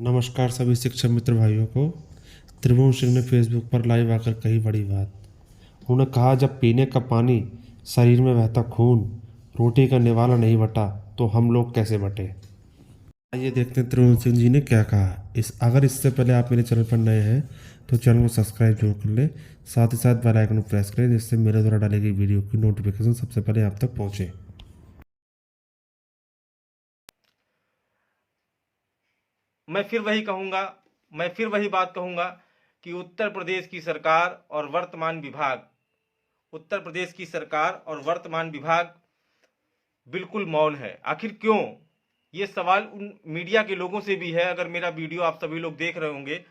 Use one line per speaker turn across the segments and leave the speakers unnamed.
नमस्कार सभी शिक्षक मित्र भाइयों को। त्रिभुवन सिंह ने फेसबुक पर लाइव आकर कही बड़ी बात। उन्होंने कहा, जब पीने का पानी, शरीर में बहता खून, रोटी का निवाला नहीं बटा तो हम लोग कैसे बटे। आइए देखते हैं त्रिभुवन सिंह जी ने क्या कहा। अगर इससे पहले आप मेरे चैनल पर नए हैं तो चैनल को सब्सक्राइब जरूर कर लें, साथ ही साथ बेल आइकन को प्रेस करें जिससे मेरे द्वारा डाली गई वीडियो की नोटिफिकेशन सबसे पहले आप तक पहुँचे।
मैं फिर वही बात कहूंगा कि उत्तर प्रदेश की सरकार और वर्तमान विभाग बिल्कुल मौन है। आखिर क्यों? ये सवाल उन मीडिया के लोगों से भी है। अगर मेरा वीडियो आप सभी लोग देख रहे होंगे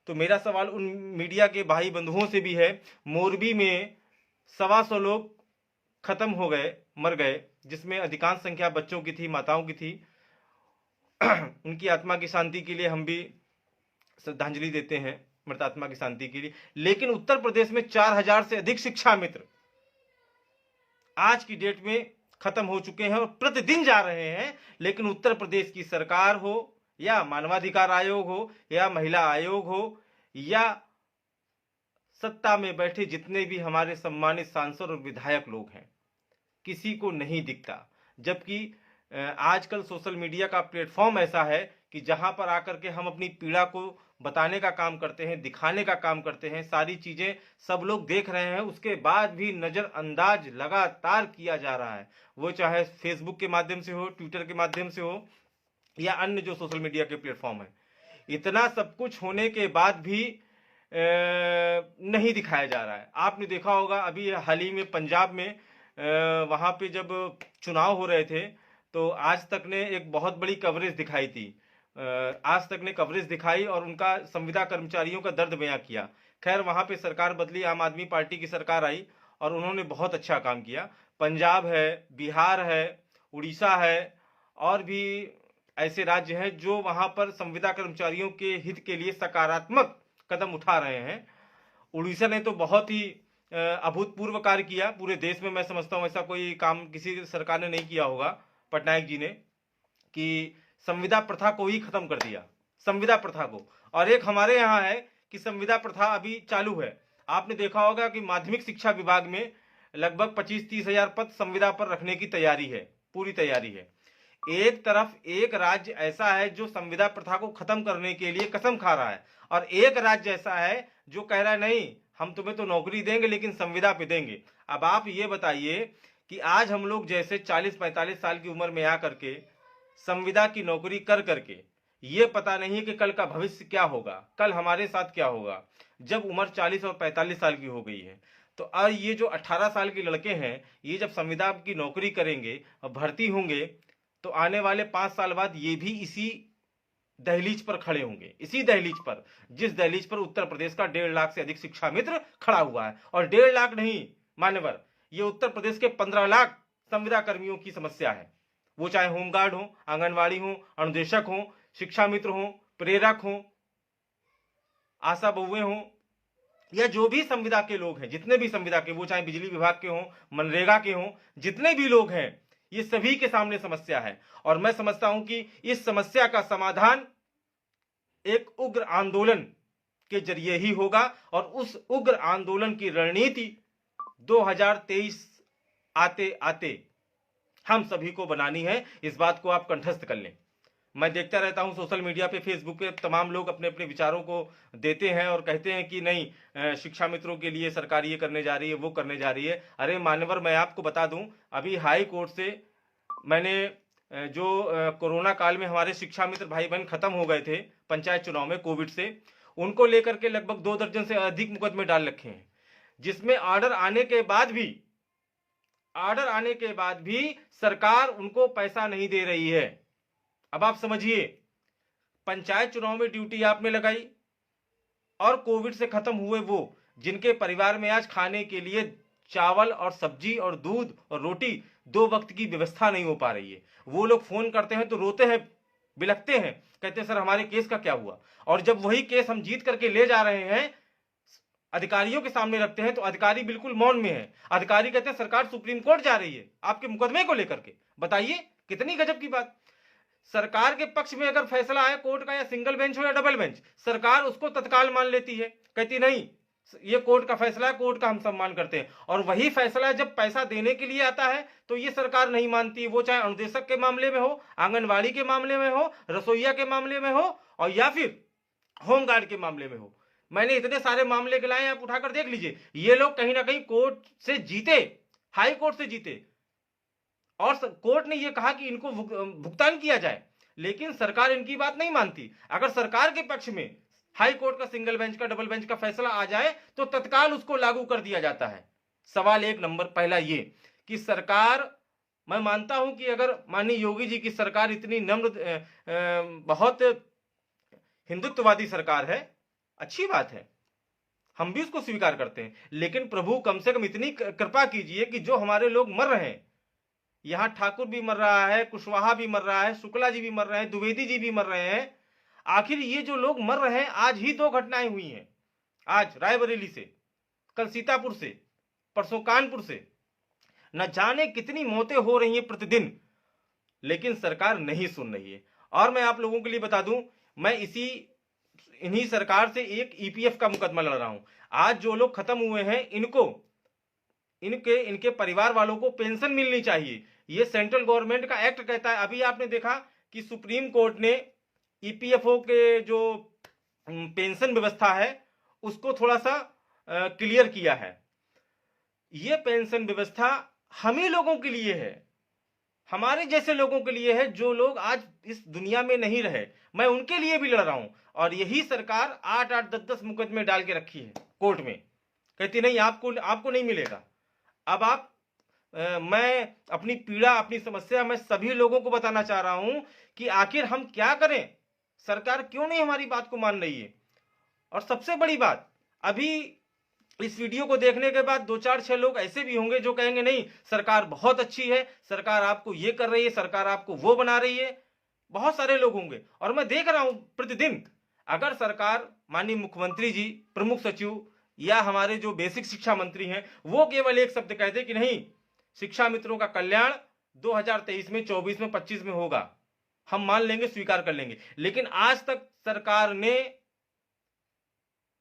तो मेरा सवाल उन मीडिया के भाई बंधुओं से भी है। मोरबी में 125 लोग खत्म हो गए, मर गए, जिसमें अधिकांश संख्या बच्चों की थी, माताओं की थी। उनकी आत्मा की शांति के लिए हम भी श्रद्धांजलि देते हैं, मृत आत्मा की शांति के लिए। लेकिन उत्तर प्रदेश में 4000 से अधिक शिक्षा मित्र आज की डेट में खत्म हो चुके हैं और प्रतिदिन जा रहे हैं। लेकिन उत्तर प्रदेश की सरकार हो या मानवाधिकार आयोग हो या महिला आयोग हो या सत्ता में बैठे जितने भी हमारे सम्मानित सांसद और विधायक लोग हैं, किसी को नहीं दिखता। जबकि आजकल सोशल मीडिया का प्लेटफॉर्म ऐसा है कि जहां पर आकर के हम अपनी पीड़ा को बताने का काम करते हैं, दिखाने का काम करते हैं, सारी चीजें सब लोग देख रहे हैं, उसके बाद भी नजरअंदाज लगातार किया जा रहा है। वो चाहे फेसबुक के माध्यम से हो, ट्विटर के माध्यम से हो या अन्य जो सोशल मीडिया के प्लेटफॉर्म है। इतना सब कुछ होने के बाद भी नहीं दिखाया जा रहा है। आपने देखा होगा अभी हाल ही में पंजाब में वहां पे जब चुनाव हो रहे थे तो आज तक ने एक बहुत बड़ी कवरेज दिखाई थी। आज तक ने कवरेज दिखाई और उनका संविदा कर्मचारियों का दर्द बयां किया। खैर वहां पे सरकार बदली, आम आदमी पार्टी की सरकार आई और उन्होंने बहुत अच्छा काम किया। पंजाब है, बिहार है, उड़ीसा है और भी ऐसे राज्य हैं जो वहां पर संविदा कर्मचारियों के हित के लिए सकारात्मक कदम उठा रहे हैं। उड़ीसा ने तो बहुत ही अभूतपूर्व कार्य किया। पूरे देश में मैं समझता हूं ऐसा कोई काम किसी सरकार ने नहीं किया होगा, पटनायक जी ने, कि संविदा प्रथा को ही खत्म कर दिया, संविदा प्रथा को। और एक हमारे यहाँ है कि संविदा प्रथा अभी चालू है। आपने देखा होगा कि माध्यमिक शिक्षा विभाग में लगभग 25-30 हजार पद संविदा पर रखने की तैयारी है, पूरी तैयारी है। एक तरफ एक राज्य ऐसा है जो संविदा प्रथा को खत्म करने के लिए कसम खा रहा है और एक राज्य ऐसा है जो कह रहा है नहीं, हम तुम्हें तो नौकरी देंगे लेकिन संविदा पे देंगे। अब आप ये बताइए कि आज हम लोग जैसे 40-45 साल की उम्र में आकर के संविदा की नौकरी कर करके ये पता नहीं कि कल का भविष्य क्या होगा, कल हमारे साथ क्या होगा जब उम्र 40 और 45 साल की हो गई है। तो अब ये जो 18 साल के लड़के हैं, ये जब संविदा की नौकरी करेंगे और भर्ती होंगे तो आने वाले 5 साल बाद ये भी इसी दहलीज पर खड़े होंगे, इसी दहलीज पर, जिस दहलीज पर उत्तर प्रदेश का 1.5 लाख से अधिक शिक्षा मित्र खड़ा हुआ है। और 1.5 लाख नहीं मान्यवर, ये उत्तर प्रदेश के 15 लाख संविदा कर्मियों की समस्या है। वो चाहे होमगार्ड हो, आंगनवाड़ी हो, अनुदेशक हो, शिक्षा मित्र हो, प्रेरक हो, आशा बहुएं हो या जो भी संविदा के लोग हैं, जितने भी संविदा के, वो चाहे बिजली विभाग के हों, मनरेगा के हों, जितने भी लोग हैं, ये सभी के सामने समस्या है। और मैं समझता हूं कि इस समस्या का समाधान एक उग्र आंदोलन के जरिए ही होगा और उस उग्र आंदोलन की रणनीति 2023 आते आते हम सभी को बनानी है। इस बात को आप कंठस्थ कर लें। मैं देखता रहता हूं सोशल मीडिया पे, फेसबुक पे तमाम लोग अपने अपने विचारों को देते हैं और कहते हैं कि नहीं, शिक्षा मित्रों के लिए सरकार ये करने जा रही है, वो करने जा रही है। अरे मान्यवर, मैं आपको बता दूं, अभी हाई कोर्ट से मैंने जो कोरोना काल में हमारे शिक्षा मित्र भाई बहन खत्म हो गए थे पंचायत चुनाव में कोविड से, उनको लेकर के लगभग 2 दर्जन से अधिक मुकदमे डाल रखे हैं, जिसमें ऑर्डर आने के बाद भी सरकार उनको पैसा नहीं दे रही है। अब आप समझिए, पंचायत चुनाव में ड्यूटी आपने लगाई और कोविड से खत्म हुए वो जिनके परिवार में आज खाने के लिए चावल और सब्जी और दूध और रोटी 2 वक्त की व्यवस्था नहीं हो पा रही है, वो लोग फोन करते हैं तो रोते हैं, बिलखते हैं, कहते हैं सर हमारे केस का क्या हुआ। और जब वही केस हम जीत करके ले जा रहे हैं, अधिकारियों के सामने रखते हैं तो अधिकारी बिल्कुल मौन में है। अधिकारी कहते हैं सरकार सुप्रीम कोर्ट जा रही है आपके मुकदमे को लेकर के। बताइए कितनी गजब की बात। सरकार के पक्ष में अगर फैसला आए कोर्ट का, या सिंगल बेंच हो या डबल बेंच, सरकार उसको तत्काल मान लेती है, कहती नहीं ये कोर्ट का फैसला है, कोर्ट का हम सम्मान करते हैं। और वही फैसला जब पैसा देने के लिए आता है तो ये सरकार नहीं मानती, वो चाहे अनुदेशक के मामले में हो, आंगनवाड़ी के मामले में हो, रसोईया के मामले में हो, और या फिर होमगार्ड के मामले में हो। मैंने इतने सारे मामले गिनाए, आप उठाकर देख लीजिए। ये लोग कहीं ना कहीं कोर्ट से जीते, हाई कोर्ट से जीते, और कोर्ट ने ये कहा कि इनको भुगतान किया जाए, लेकिन सरकार इनकी बात नहीं मानती। अगर सरकार के पक्ष में हाई कोर्ट का, सिंगल बेंच का, डबल बेंच का फैसला आ जाए तो तत्काल उसको लागू कर दिया जाता है। सवाल एक नंबर पहला ये कि सरकार, मैं मानता हूं कि अगर माननीय योगी जी की सरकार इतनी नम्र, बहुत हिंदुत्ववादी सरकार है, अच्छी बात है, हम भी उसको स्वीकार करते हैं, लेकिन प्रभु कम से कम इतनी कृपा कीजिए कि जो हमारे लोग मर रहे हैं, यहां ठाकुर भी मर रहा है, कुशवाहा भी मर रहा है, शुक्ला जी भी मर रहे हैं, द्विवेदी जी भी मर रहे हैं, आखिर ये जो लोग मर रहे हैं, आज ही 2 घटनाएं हुई हैं, आज रायबरेली से, कल सीतापुर से, परसों कानपुर से, न जाने कितनी मौतें हो रही हैं प्रतिदिन, लेकिन सरकार नहीं सुन रही है। और मैं आप लोगों के लिए बता दूं, मैं इन्हीं सरकार से एक ईपीएफ का मुकदमा लड़ रहा हूं। आज जो लोग खत्म हुए हैं, इनके परिवार वालों को पेंशन मिलनी चाहिए, ये सेंट्रल गवर्नमेंट का एक्ट कहता है। अभी आपने देखा कि सुप्रीम कोर्ट ने ईपीएफओ के जो पेंशन व्यवस्था है उसको थोड़ा सा क्लियर किया है। ये पेंशन व्यवस्था हम ही लोगों के लिए है, हमारे जैसे लोगों के लिए है, जो लोग आज इस दुनिया में नहीं रहे। मैं उनके लिए भी लड़ रहा हूं, और यही सरकार 8-8, 10-10 मुकदमे डाल के रखी है कोर्ट में, कहती नहीं आपको नहीं मिलेगा। अब मैं अपनी पीड़ा, अपनी समस्या मैं सभी लोगों को बताना चाह रहा हूं कि आखिर हम क्या करें, सरकार क्यों नहीं हमारी बात को मान रही है। और सबसे बड़ी बात, अभी इस वीडियो को देखने के बाद 2-4-6 लोग ऐसे भी होंगे जो कहेंगे नहीं सरकार बहुत अच्छी है, सरकार आपको ये कर रही है, सरकार आपको वो बना रही है, बहुत सारे लोग होंगे। और मैं देख रहा हूं प्रतिदिन, अगर सरकार, माननीय मुख्यमंत्री जी, प्रमुख सचिव या हमारे जो बेसिक शिक्षा मंत्री हैं, वो केवल एक शब्द कहते कि नहीं शिक्षा मित्रों का कल्याण 2023 में, 24 में, 25 में होगा, हम मान लेंगे, स्वीकार कर लेंगे, लेकिन आज तक सरकार ने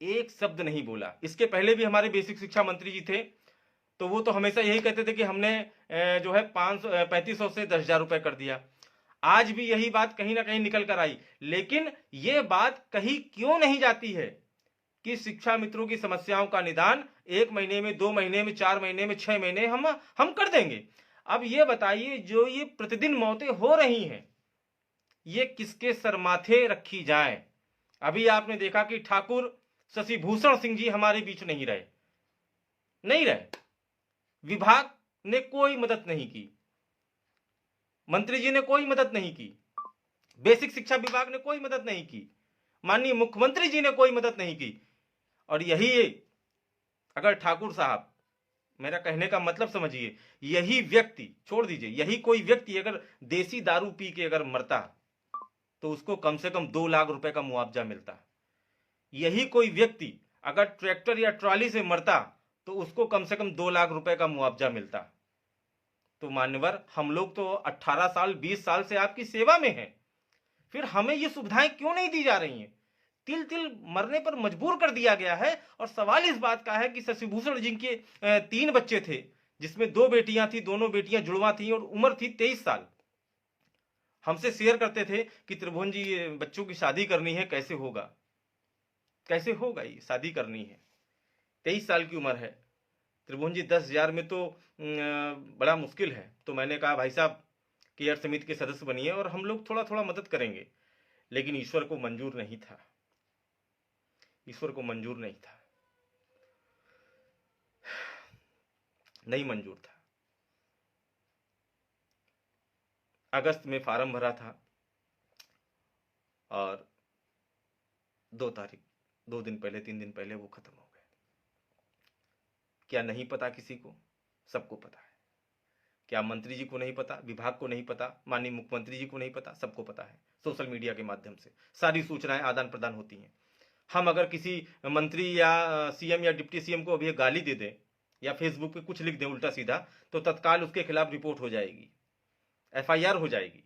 एक शब्द नहीं बोला। इसके पहले भी हमारे बेसिक शिक्षा मंत्री जी थे, तो वो तो हमेशा यही कहते थे कि हमने जो है 3500 से 10,000 रुपए कर दिया। आज भी यही बात कहीं ना कहीं निकल कर आई, लेकिन ये बात कहीं क्यों नहीं जाती है कि शिक्षा मित्रों की समस्याओं का निदान 1 महीने में, 2 महीने में, 4 महीने में, 6 महीने हम कर देंगे। अब ये बताइए, जो ये प्रतिदिन मौतें हो रही हैं, ये किसके सर माथे रखी जाएं? अभी आपने देखा कि ठाकुर शशिभूषण सिंह जी हमारे बीच नहीं रहे, विभाग ने कोई मदद नहीं की, मंत्री जी ने कोई मदद नहीं की, बेसिक शिक्षा विभाग ने कोई मदद नहीं की, माननीय मुख्यमंत्री जी ने कोई मदद नहीं की। और यही अगर ठाकुर साहब, मेरा कहने का मतलब समझिए, यही व्यक्ति, छोड़ दीजिए, यही कोई व्यक्ति अगर देसी दारू पी के अगर मरता तो उसको कम से कम 2 लाख रुपए का मुआवजा मिलता। यही कोई व्यक्ति अगर ट्रैक्टर या ट्रॉली से मरता तो उसको कम से कम 2 लाख रुपए का मुआवजा मिलता। तो मान्यवर, हम लोग तो 18 साल, 20 साल से आपकी सेवा में हैं, फिर हमें ये सुविधाएं क्यों नहीं दी जा रही हैं? तिल तिल मरने पर मजबूर कर दिया गया है। और सवाल इस बात का है कि शशिभूषण जी के 3 बच्चे थे, जिसमें 2 बेटियां थी, दोनों बेटियां जुड़वा थी और उम्र थी 23 साल। हमसे शेयर करते थे कि त्रिभुवन जी, ये बच्चों की शादी करनी है, कैसे होगा, कैसे होगा, ये शादी करनी है, 23 साल की उम्र है। त्रिभुवन जी 10,000 में तो बड़ा मुश्किल है। तो मैंने कहा भाई साहब, केयर समिति के सदस्य बनिए और हम लोग थोड़ा थोड़ा मदद करेंगे, लेकिन ईश्वर को मंजूर नहीं था, ईश्वर को मंजूर नहीं था, नहीं मंजूर था। अगस्त में फार्म भरा था और 2 तारीख, 2 दिन पहले, 3 दिन पहले वो खत्म हो गए। क्या नहीं पता किसी को? सबको पता है। क्या मंत्री जी को नहीं पता, विभाग को नहीं पता, माननीय मुख्यमंत्री जी को नहीं पता? सबको पता है। सोशल मीडिया के माध्यम से सारी सूचनाएं आदान प्रदान होती हैं। हम अगर किसी मंत्री या सीएम या डिप्टी सीएम को अभी गाली दे दें या फेसबुक पे कुछ लिख दें उल्टा सीधा, तो तत्काल उसके खिलाफ रिपोर्ट हो जाएगी, एफआईआर हो जाएगी।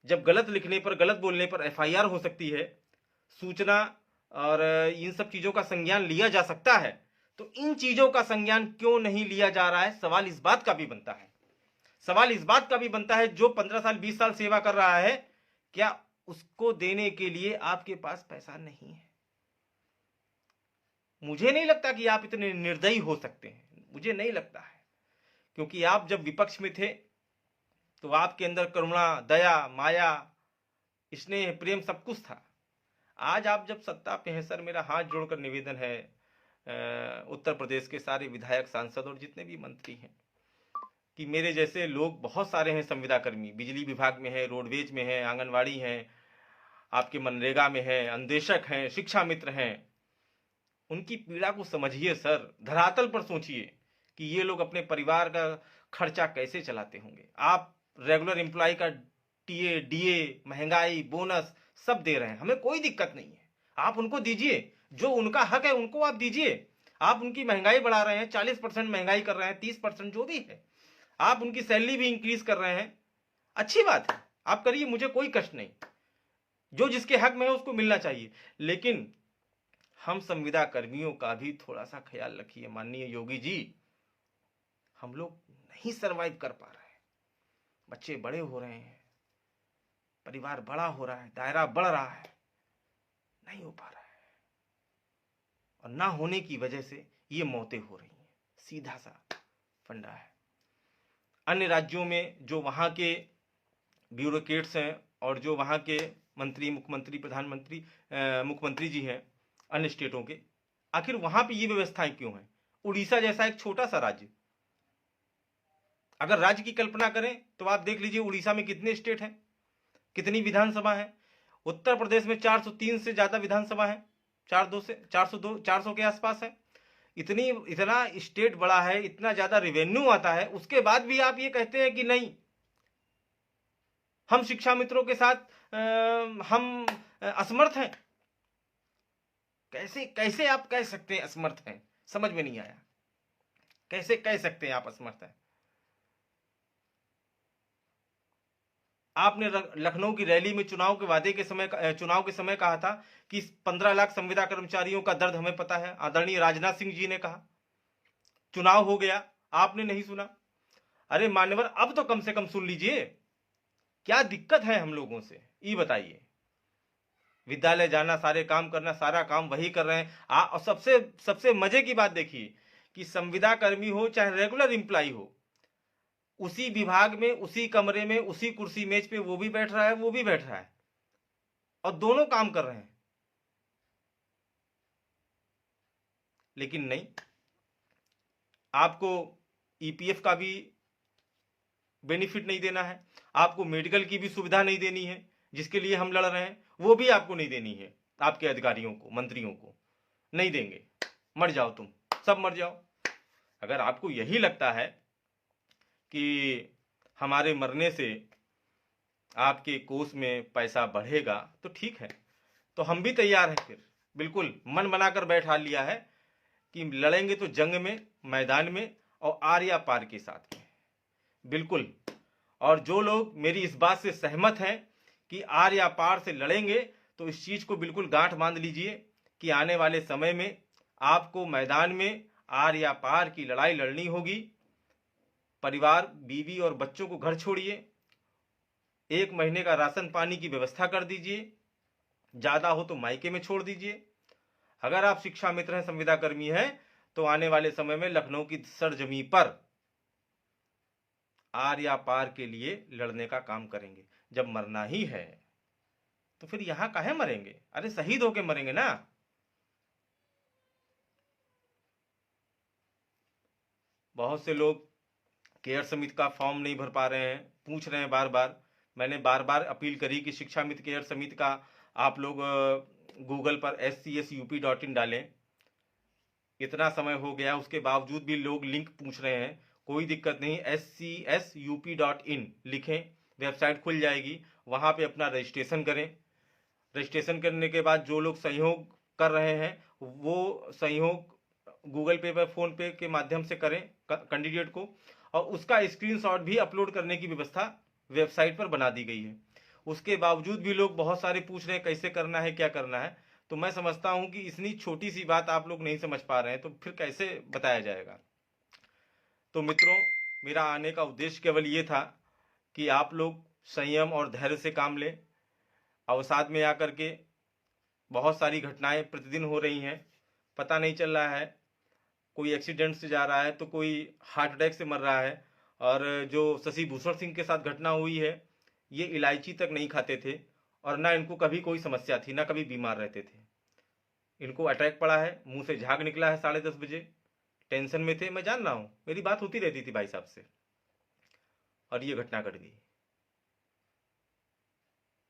जब गलत लिखने पर, गलत बोलने पर एफआईआर हो सकती है, सूचना और इन सब चीज़ों का संज्ञान लिया जा सकता है, तो इन चीज़ों का संज्ञान क्यों नहीं लिया जा रहा है? सवाल इस बात का भी बनता है। सवाल इस बात का भी बनता है, जो 15 साल 20 साल सेवा कर रहा है, क्या उसको देने के लिए आपके पास पैसा नहीं है? मुझे नहीं लगता कि आप इतने निर्दयी हो सकते हैं, मुझे नहीं लगता है, क्योंकि आप जब विपक्ष में थे तो आपके अंदर करुणा, दया, माया, स्नेह, प्रेम सब कुछ था। आज आप जब सत्ता पे हैं सर, मेरा हाथ जोड़कर निवेदन है उत्तर प्रदेश के सारे विधायक, सांसद और जितने भी मंत्री हैं, कि मेरे जैसे लोग बहुत सारे हैं, संविदा कर्मी, बिजली विभाग में है, रोडवेज में है, आंगनवाड़ी हैं, आपके मनरेगा में है, अन्वेषक हैं, शिक्षा मित्र हैं, उनकी पीड़ा को समझिए सर, धरातल पर सोचिए कि ये लोग अपने परिवार का खर्चा कैसे चलाते होंगे। आप रेगुलर एम्प्लॉय का टीए, डीए, महंगाई, बोनस सब दे रहे हैं, हमें कोई दिक्कत नहीं है, आप उनको दीजिए, जो उनका हक है उनको आप दीजिए। आप उनकी महंगाई बढ़ा रहे हैं, 40% महंगाई कर रहे हैं, 30% जो भी है, आप उनकी सैलरी भी इंक्रीज कर रहे हैं, अच्छी बात है, आप करिए, मुझे कोई कष्ट नहीं, जो जिसके हक में है उसको मिलना चाहिए। लेकिन हम संविदा कर्मियों का भी थोड़ा सा ख्याल रखिए माननीय योगी जी। हम लोग नहीं सरवाइव कर पा रहे हैं, बच्चे बड़े हो रहे हैं, परिवार बड़ा हो रहा है, दायरा बढ़ रहा है, नहीं हो पा रहा है, और ना होने की वजह से ये मौतें हो रही हैं, सीधा सा फंडा है। अन्य राज्यों में जो वहाँ के ब्यूरोक्रेट्स हैं और जो वहाँ के मंत्री, मुख्यमंत्री, प्रधानमंत्री, मुख्यमंत्री जी हैं अन्य स्टेटों के, आखिर वहाँ पे ये व्यवस्थाएं क्यों हैं? उड़ीसा जैसा एक छोटा सा राज्य, अगर राज्य की कल्पना करें तो आप देख लीजिए उड़ीसा में कितने स्टेट हैं, कितनी विधानसभा है। उत्तर प्रदेश में 403 से ज्यादा विधानसभा है, 400 के आसपास है। इतना स्टेट बड़ा है, इतना ज्यादा रेवेन्यू आता है, उसके बाद भी आप ये कहते हैं कि नहीं, हम शिक्षा मित्रों के साथ हम असमर्थ हैं। कैसे आप कह सकते हैं असमर्थ हैं? समझ में नहीं आया, कैसे कह सकते हैं आप असमर्थ हैं? आपने लखनऊ की रैली में चुनाव के समय कहा था कि 15 लाख संविदा कर्मचारियों का दर्द हमें पता है। आदरणीय राजनाथ सिंह जी ने कहा, चुनाव हो गया, आपने नहीं सुना। अरे मान्यवर, अब तो कम से कम सुन लीजिए, क्या दिक्कत है हम लोगों से, ये बताइए। विद्यालय जाना, सारे काम करना, सारा काम वही कर रहे हैं। और सबसे मजे की बात देखिए कि संविदा कर्मी हो चाहे रेगुलर एम्प्लॉय हो, उसी विभाग में, उसी कमरे में, उसी कुर्सी मेज पे वो भी बैठ रहा है, वो भी बैठ रहा है, और दोनों काम कर रहे हैं। लेकिन नहीं, आपको ईपीएफ का भी बेनिफिट नहीं देना है, आपको मेडिकल की भी सुविधा नहीं देनी है, जिसके लिए हम लड़ रहे हैं, वो भी आपको नहीं देनी है। आपके अधिकारियों को, मंत्रियों को नहीं देंगे। मर जाओ तुम, सब मर जाओ। अगर आपको यही लगता है कि हमारे मरने से आपके कोष में पैसा बढ़ेगा तो ठीक है, तो हम भी तैयार हैं। फिर बिल्कुल मन बनाकर बैठा लिया है कि लड़ेंगे तो जंग में, मैदान में, और आर या पार के साथ में, बिल्कुल। और जो लोग मेरी इस बात से सहमत हैं कि आर या पार से लड़ेंगे, तो इस चीज को बिल्कुल गांठ बांध लीजिए कि आने वाले समय में आपको मैदान में आर या पार की लड़ाई लड़नी होगी। परिवार, बीवी और बच्चों को घर छोड़िए, 1 महीने का राशन पानी की व्यवस्था कर दीजिए, ज्यादा हो तो मायके में छोड़ दीजिए। अगर आप शिक्षा मित्र हैं, संविदा कर्मी हैं, तो आने वाले समय में लखनऊ की सरजमी पर आर या पार के लिए लड़ने का काम करेंगे। जब मरना ही है तो फिर यहां काहे मरेंगे? अरे शहीद होके मरेंगे ना। बहुत से लोग केयर समिति का फॉर्म नहीं भर पा रहे हैं, पूछ रहे हैं बार बार। मैंने बार बार अपील करी कि शिक्षा मित्र केयर समिति का आप लोग गूगल पर scsup.in डालें। इतना समय हो गया, उसके बावजूद भी लोग लिंक पूछ रहे हैं। कोई दिक्कत नहीं, scsup.in लिखें, वेबसाइट खुल जाएगी, वहां पे अपना रजिस्ट्रेशन करें। रजिस्ट्रेशन करने के बाद जो लोग सहयोग कर रहे हैं, वो सहयोग गूगल पे पर, फोन पे के माध्यम से करें कैंडिडेट को, और उसका स्क्रीनशॉट भी अपलोड करने की व्यवस्था वेबसाइट पर बना दी गई है। उसके बावजूद भी लोग बहुत सारे पूछ रहे हैं कैसे करना है, क्या करना है। तो मैं समझता हूं कि इतनी छोटी सी बात आप लोग नहीं समझ पा रहे हैं तो फिर कैसे बताया जाएगा। तो मित्रों, मेरा आने का उद्देश्य केवल ये था कि आप लोग संयम और धैर्य से काम लें। अवसाद में आकर के बहुत सारी घटनाएं प्रतिदिन हो रही हैं, पता नहीं चल रहा है, कोई एक्सीडेंट से जा रहा है तो कोई हार्ट अटैक से मर रहा है। और जो शशि भूषण सिंह के साथ घटना हुई है, ये इलायची तक नहीं खाते थे और ना इनको कभी कोई समस्या थी, ना कभी बीमार रहते थे। इनको अटैक पड़ा है, मुंह से झाग निकला है 10:30 बजे, टेंशन में थे, मैं जान रहा हूँ, मेरी बात होती रहती थी भाई साहब से, और ये घटना घट गई।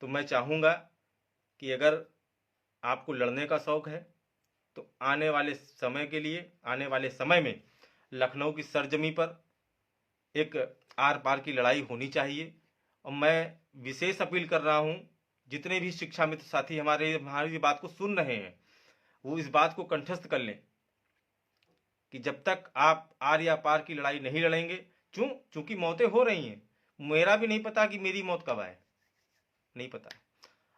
तो मैं चाहूँगा कि अगर आपको लड़ने का शौक है तो आने वाले समय के लिए, आने वाले समय में लखनऊ की सरजमी पर एक आर पार की लड़ाई होनी चाहिए। और मैं विशेष अपील कर रहा हूँ, जितने भी शिक्षा मित्र साथी हमारी बात को सुन रहे हैं, वो इस बात को कंठस्थ कर लें कि जब तक आप आर या पार की लड़ाई नहीं लड़ेंगे, चूंकि मौतें हो रही हैं, मेरा भी नहीं पता कि मेरी मौत कब आए, नहीं पता,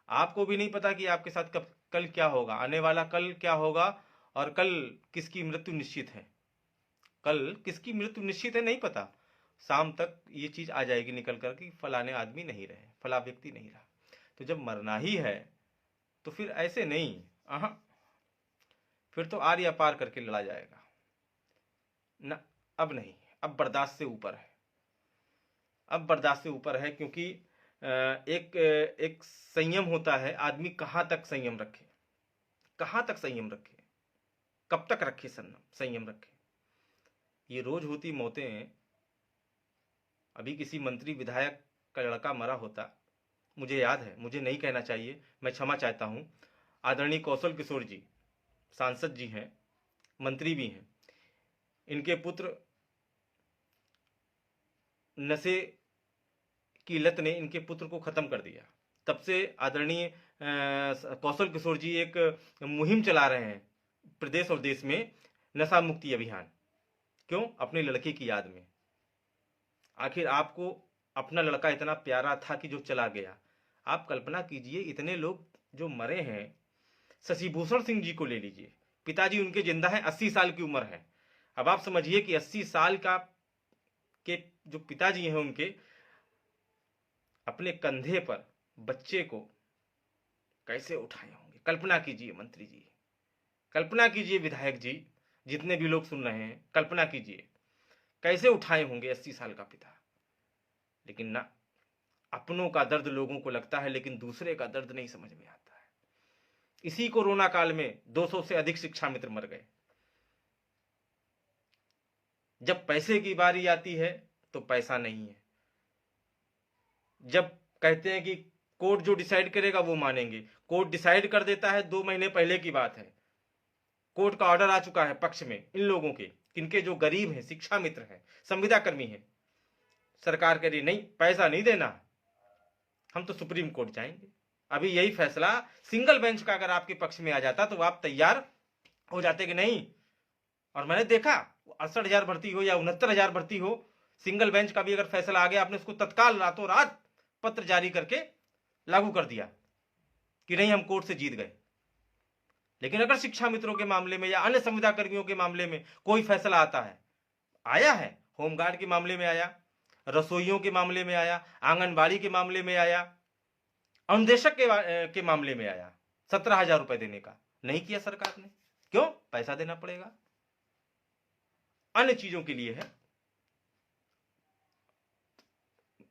आपको भी नहीं पता कि आपके साथ कब कल क्या होगा, आने वाला कल क्या होगा, और कल किसकी मृत्यु निश्चित है, कल किसकी मृत्यु निश्चित है नहीं पता। शाम तक ये चीज आ जाएगी निकल कर कि फलाने आदमी नहीं रहे, फला व्यक्ति नहीं रहा। तो जब मरना ही है तो फिर ऐसे नहीं, फिर तो आर या पार करके लड़ा जाएगा ना। अब नहीं, अब बर्दाश्त से ऊपर है, अब बर्दाश्त से ऊपर है। क्योंकि एक संयम होता है, आदमी कहाँ तक संयम रखे, कहाँ तक संयम रखे, कब तक रखे संयम रखे। ये रोज होती मौतें, अभी किसी मंत्री विधायक का लड़का मरा होता, मुझे याद है, मुझे नहीं कहना चाहिए, मैं क्षमा चाहता हूं। आदरणीय कौशल किशोर जी सांसद जी हैं, मंत्री भी हैं, इनके पुत्र नशे की लत ने इनके पुत्र को खत्म कर दिया। तब से आदरणीय कौशल किशोर जी एक मुहिम चला रहे हैं प्रदेश और देश में, नशा मुक्ति अभियान। क्यों? अपने लड़के की याद में। आखिर आपको अपना लड़का इतना प्यारा था कि जो चला गया। आप कल्पना कीजिए, इतने लोग जो मरे हैं, शशि भूषण सिंह जी को ले लीजिए, पिताजी उनके जिंदा हैं, 80 साल की उम्र है। अब आप समझिए कि 80 साल के जो पिताजी हैं, उनके अपने कंधे पर बच्चे को कैसे उठाए होंगे। कल्पना कीजिए मंत्री जी, कल्पना कीजिए विधायक जी, जितने भी लोग सुन रहे हैं, कल्पना कीजिए कैसे उठाए होंगे 80 साल का पिता। लेकिन ना, अपनों का दर्द लोगों को लगता है, लेकिन दूसरे का दर्द नहीं समझ में आता है। इसी कोरोना काल में 200 से अधिक शिक्षा मित्र मर गए। जब पैसे की बारी आती है तो पैसा नहीं है। जब कहते हैं कि कोर्ट जो डिसाइड करेगा वो मानेंगे, कोर्ट डिसाइड कर देता है, 2 महीने पहले की बात है, कोर्ट का ऑर्डर आ चुका है पक्ष में इन लोगों के, इनके जो गरीब हैं, शिक्षा मित्र हैं, संविदा कर्मी हैं। सरकार कह रही नहीं, पैसा नहीं देना, हम तो सुप्रीम कोर्ट जाएंगे। अभी यही फैसला सिंगल बेंच का अगर आपके पक्ष में आ जाता तो आप तैयार हो जाते कि नहीं। और मैंने देखा 68,000 भर्ती हो या 69,000 भर्ती हो, सिंगल बेंच का भी अगर फैसला आ गया, आपने उसको तत्काल रातों रात पत्र जारी करके लागू कर दिया कि नहीं, हम कोर्ट से जीत गए। लेकिन अगर शिक्षा मित्रों के मामले में या अन्य संविदा कर्मियों के मामले में कोई फैसला आता है, आया है, होमगार्ड के मामले में आया, रसोइयों के मामले में आया, आंगनबाड़ी के मामले में आया, अनुदेशक के मामले में आया, 17,000 रुपए देने का नहीं किया सरकार ने। क्यों? पैसा देना पड़ेगा, अन्य चीजों के लिए है।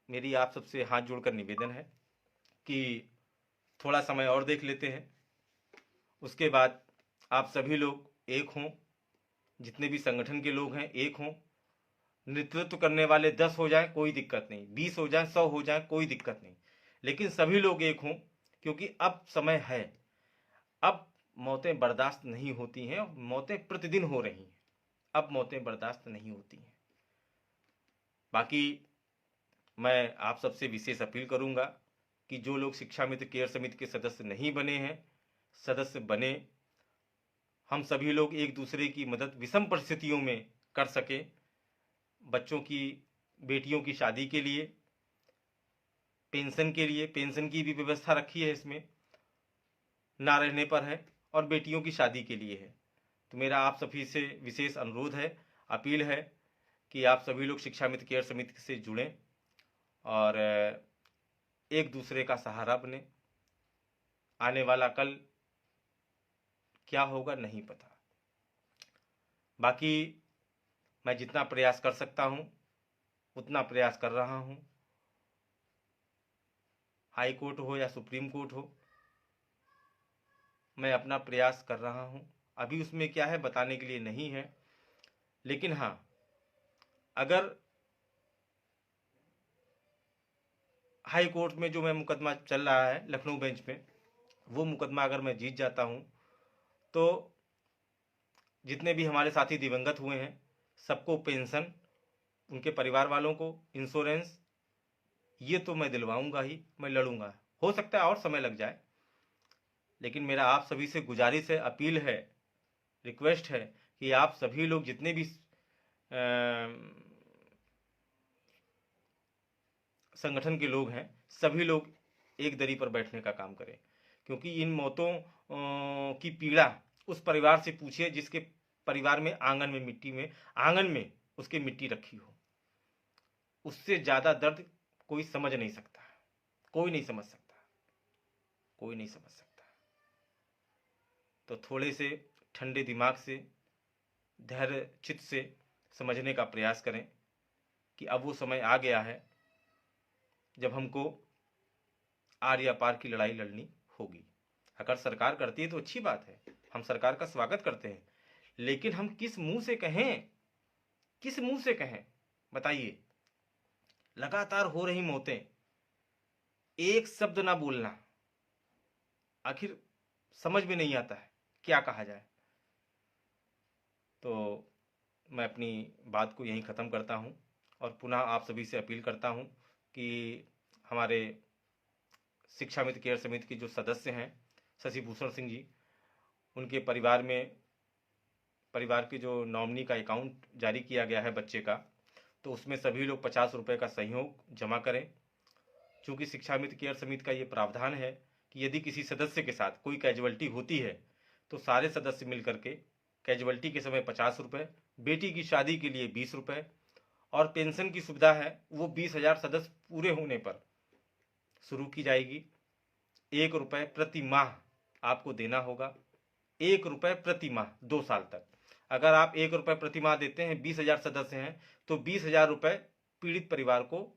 मेरी आप सबसे हाथ जोड़कर निवेदन है कि थोड़ा समय और देख लेते हैं, उसके बाद आप सभी लोग एक हों, जितने भी संगठन के लोग हैं एक हों। नेतृत्व करने वाले 10 हो जाएं कोई दिक्कत नहीं, 20 हो जाएं, 100 हो जाएं कोई दिक्कत नहीं, लेकिन सभी लोग एक हों। क्योंकि अब समय है, अब मौतें बर्दाश्त नहीं होती हैं, मौतें प्रतिदिन हो रही हैं, अब मौतें बर्दाश्त नहीं होती हैं। बाकी मैं आप सबसे विशेष अपील करूंगा कि जो लोग शिक्षा मित्र केयर समिति के सदस्य नहीं बने हैं, सदस्य बने। हम सभी लोग एक दूसरे की मदद विषम परिस्थितियों में कर सके, बच्चों की, बेटियों की शादी के लिए, पेंशन के लिए, पेंशन की भी व्यवस्था रखी है इसमें, ना रहने पर है, और बेटियों की शादी के लिए है। तो मेरा आप सभी से विशेष अनुरोध है, अपील है कि आप सभी लोग शिक्षा मित्र केयर समिति से जुड़ें और एक दूसरे का सहारा बने। आने वाला कल क्या होगा नहीं पता। बाकी मैं जितना प्रयास कर सकता हूँ उतना प्रयास कर रहा हूँ। हाई कोर्ट हो या सुप्रीम कोर्ट हो, मैं अपना प्रयास कर रहा हूँ। अभी उसमें क्या है बताने के लिए नहीं है, लेकिन हाँ, अगर हाई कोर्ट में जो मैं मुकदमा चल रहा है लखनऊ बेंच में, वो मुकदमा अगर मैं जीत जाता हूँ तो जितने भी हमारे साथी दिवंगत हुए हैं सबको पेंशन, उनके परिवार वालों को इंश्योरेंस, ये तो मैं दिलवाऊंगा ही, मैं लड़ूंगा। हो सकता है और समय लग जाए, लेकिन मेरा आप सभी से गुजारिश है, अपील है, रिक्वेस्ट है कि आप सभी लोग जितने भी संगठन के लोग हैं, सभी लोग एक दरी पर बैठने का काम करें, क्योंकि इन मौतों की पीड़ा उस परिवार से पूछिए जिसके परिवार में आंगन में उसके मिट्टी रखी हो। उससे ज़्यादा दर्द कोई समझ नहीं सकता, कोई नहीं समझ सकता, कोई नहीं समझ सकता। तो थोड़े से ठंडे दिमाग से, धैर्य चित्त से समझने का प्रयास करें कि अब वो समय आ गया है जब हमको आर या पार की लड़ाई लड़नी होगी। अगर सरकार करती है तो अच्छी बात है, हम सरकार का स्वागत करते हैं, लेकिन हम किस मुंह से कहें, किस मुंह से कहें बताइए। लगातार हो रही मौतें, एक शब्द ना बोलना, आखिर समझ में नहीं आता है क्या कहा जाए। तो मैं अपनी बात को यहीं ख़त्म करता हूँ और पुनः आप सभी से अपील करता हूँ कि हमारे शिक्षा मित्र केयर समिति के जो सदस्य हैं शशि भूषण सिंह जी, उनके परिवार के जो नॉमिनी का अकाउंट जारी किया गया है बच्चे का, तो उसमें सभी लोग 50 रुपये का सहयोग जमा करें। चूँकि शिक्षा मित्र केयर समिति का ये प्रावधान है कि यदि किसी सदस्य के साथ कोई कैजुअल्टी होती है तो सारे सदस्य मिल करके कैजुअल्टी के समय 50 रुपये, बेटी की शादी के लिए 20 रुपये, और पेंशन की सुविधा है वो 20,000 सदस्य पूरे होने पर शुरू की जाएगी। 1 रुपये प्रति माह आपको देना होगा, 1 रुपये प्रति माह 2 साल तक। अगर आप 1 रुपये प्रति माह देते हैं, 20,000 सदस्य हैं, तो 20,000 रुपये पीड़ित परिवार को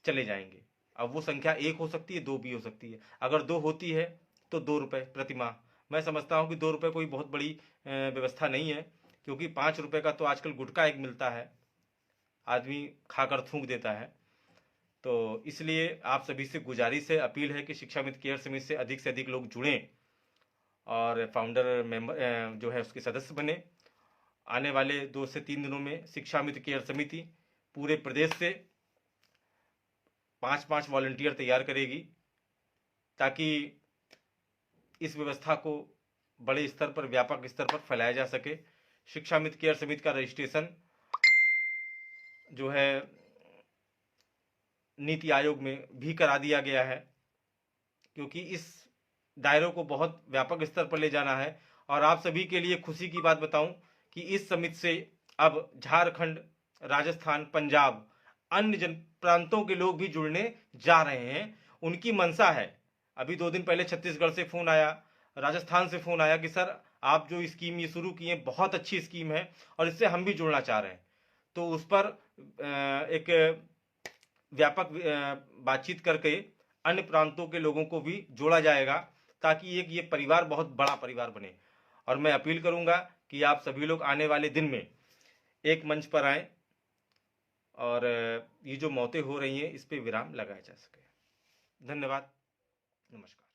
चले जाएंगे। अब वो संख्या 1 हो सकती है, 2 भी हो सकती है। अगर 2 होती है तो 2 रुपये प्रति माह। मैं समझता हूँ कि 2 रुपये कोई बहुत बड़ी व्यवस्था नहीं है, क्योंकि 5 रुपये का तो आजकल गुटखा एक मिलता है, आदमी खाकर थूक देता है। तो इसलिए आप सभी से गुजारिश है, अपील है कि शिक्षा मित्र केयर समिति से अधिक लोग जुड़ें और फाउंडर मेंबर जो है उसके सदस्य बने। आने वाले 2 से 3 दिनों में शिक्षा मित्र केयर समिति पूरे प्रदेश से 5-5 वॉलंटियर तैयार करेगी, ताकि इस व्यवस्था को बड़े स्तर पर, व्यापक स्तर पर फैलाया जा सके। शिक्षा मित्र केयर समिति का रजिस्ट्रेशन जो है नीति आयोग में भी करा दिया गया है, क्योंकि इस दायरे को बहुत व्यापक स्तर पर ले जाना है। और आप सभी के लिए खुशी की बात बताऊं कि इस समिति से अब झारखंड, राजस्थान, पंजाब, अन्य जन प्रांतों के लोग भी जुड़ने जा रहे हैं। उनकी मंशा है। अभी 2 दिन पहले छत्तीसगढ़ से फ़ोन आया, राजस्थान से फ़ोन आया कि सर आप जो स्कीम ये शुरू किए बहुत अच्छी स्कीम है और इससे हम भी जुड़ना चाह रहे हैं। तो उस पर एक व्यापक बातचीत करके अन्य प्रांतों के लोगों को भी जोड़ा जाएगा, ताकि एक ये परिवार बहुत बड़ा परिवार बने। और मैं अपील करूंगा कि आप सभी लोग आने वाले दिन में एक मंच पर आएं और ये जो मौतें हो रही हैं इस पे विराम लगाया जा सके। धन्यवाद, नमस्कार।